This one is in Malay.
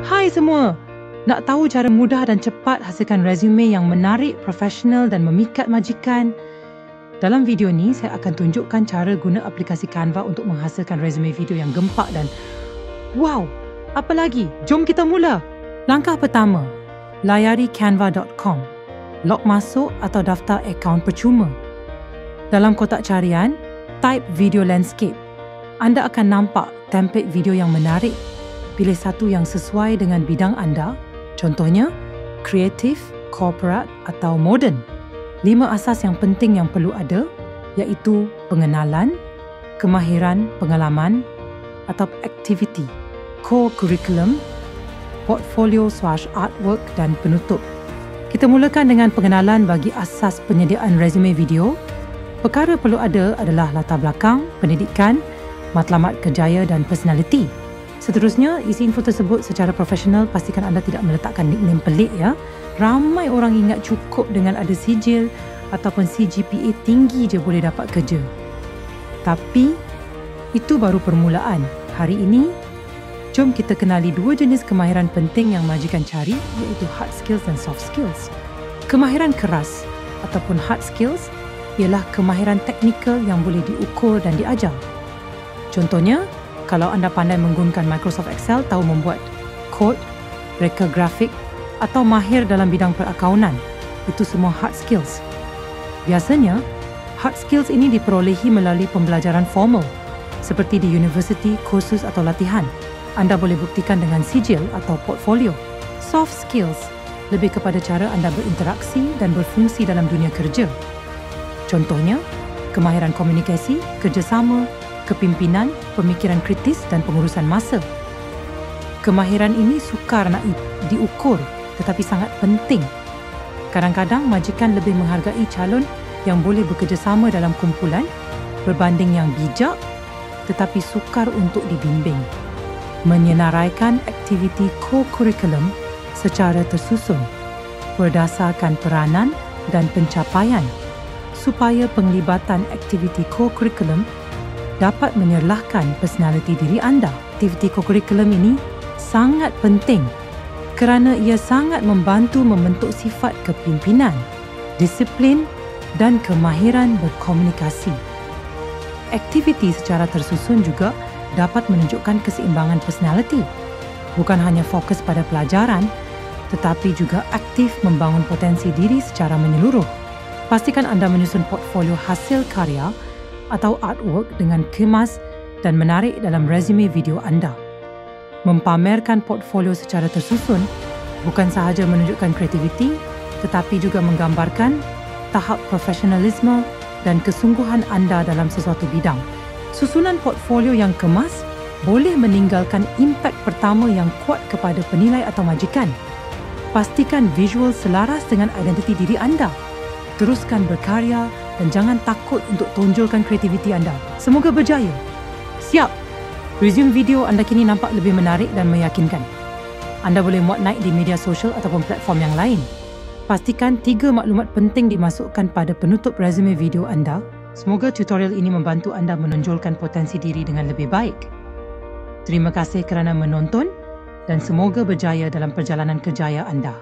Hai semua! Nak tahu cara mudah dan cepat hasilkan resume yang menarik, profesional dan memikat majikan? Dalam video ni, saya akan tunjukkan cara guna aplikasi Canva untuk menghasilkan resume video yang gempak dan wow! Apa lagi? Jom kita mula! Langkah pertama, layari canva.com. Log masuk atau daftar akaun percuma. Dalam kotak carian, type video landscape. Anda akan nampak template video yang menarik. Pilih satu yang sesuai dengan bidang anda, contohnya kreatif, corporate atau moden. 5 asas yang penting yang perlu ada iaitu pengenalan, kemahiran, pengalaman atau aktiviti, core curriculum, portfolio/artwork dan penutup. Kita mulakan dengan pengenalan bagi asas penyediaan resume video. Perkara perlu ada adalah latar belakang, pendidikan, matlamat kerjaya dan personality. Seterusnya, isi info tersebut secara profesional. Pastikan anda tidak meletakkan nickname pelik ya. Ramai orang ingat cukup dengan ada sijil ataupun CGPA tinggi je boleh dapat kerja. Tapi, itu baru permulaan. Hari ini, jom kita kenali 2 jenis kemahiran penting yang majikan cari, iaitu hard skills dan soft skills. Kemahiran keras ataupun hard skills ialah kemahiran teknikal yang boleh diukur dan diajar. Contohnya, kalau anda pandai menggunakan Microsoft Excel, tahu membuat kod, reka grafik atau mahir dalam bidang perakaunan, itu semua hard skills. Biasanya, hard skills ini diperolehi melalui pembelajaran formal seperti di universiti, kursus atau latihan. Anda boleh buktikan dengan sijil atau portfolio. Soft skills lebih kepada cara anda berinteraksi dan berfungsi dalam dunia kerja. Contohnya, kemahiran komunikasi, kerjasama, kepimpinan, pemikiran kritis dan pengurusan masa. Kemahiran ini sukar nak diukur tetapi sangat penting. Kadang-kadang majikan lebih menghargai calon yang boleh bekerjasama dalam kumpulan berbanding yang bijak tetapi sukar untuk dibimbing. Menyenaraikan aktiviti co-curriculum secara tersusun berdasarkan peranan dan pencapaian supaya penglibatan aktiviti co-curriculum dapat menyerlahkan personaliti diri anda. Aktiviti co-curriculum ini sangat penting kerana ia sangat membantu membentuk sifat kepimpinan, disiplin dan kemahiran berkomunikasi. Aktiviti secara tersusun juga dapat menunjukkan keseimbangan personaliti. Bukan hanya fokus pada pelajaran, tetapi juga aktif membangun potensi diri secara menyeluruh. Pastikan anda menyusun portfolio hasil karya atau artwork dengan kemas dan menarik dalam resume video anda. Mempamerkan portfolio secara tersusun bukan sahaja menunjukkan kreativiti tetapi juga menggambarkan tahap profesionalisme dan kesungguhan anda dalam sesuatu bidang. Susunan portfolio yang kemas boleh meninggalkan impak pertama yang kuat kepada penilai atau majikan. Pastikan visual selaras dengan identiti diri anda. Teruskan berkarya dan jangan takut untuk tonjolkan kreativiti anda. Semoga berjaya. Siap! Resume video anda kini nampak lebih menarik dan meyakinkan. Anda boleh muat naik di media sosial ataupun platform yang lain. Pastikan 3 maklumat penting dimasukkan pada penutup resume video anda. Semoga tutorial ini membantu anda menonjolkan potensi diri dengan lebih baik. Terima kasih kerana menonton dan semoga berjaya dalam perjalanan kerjaya anda.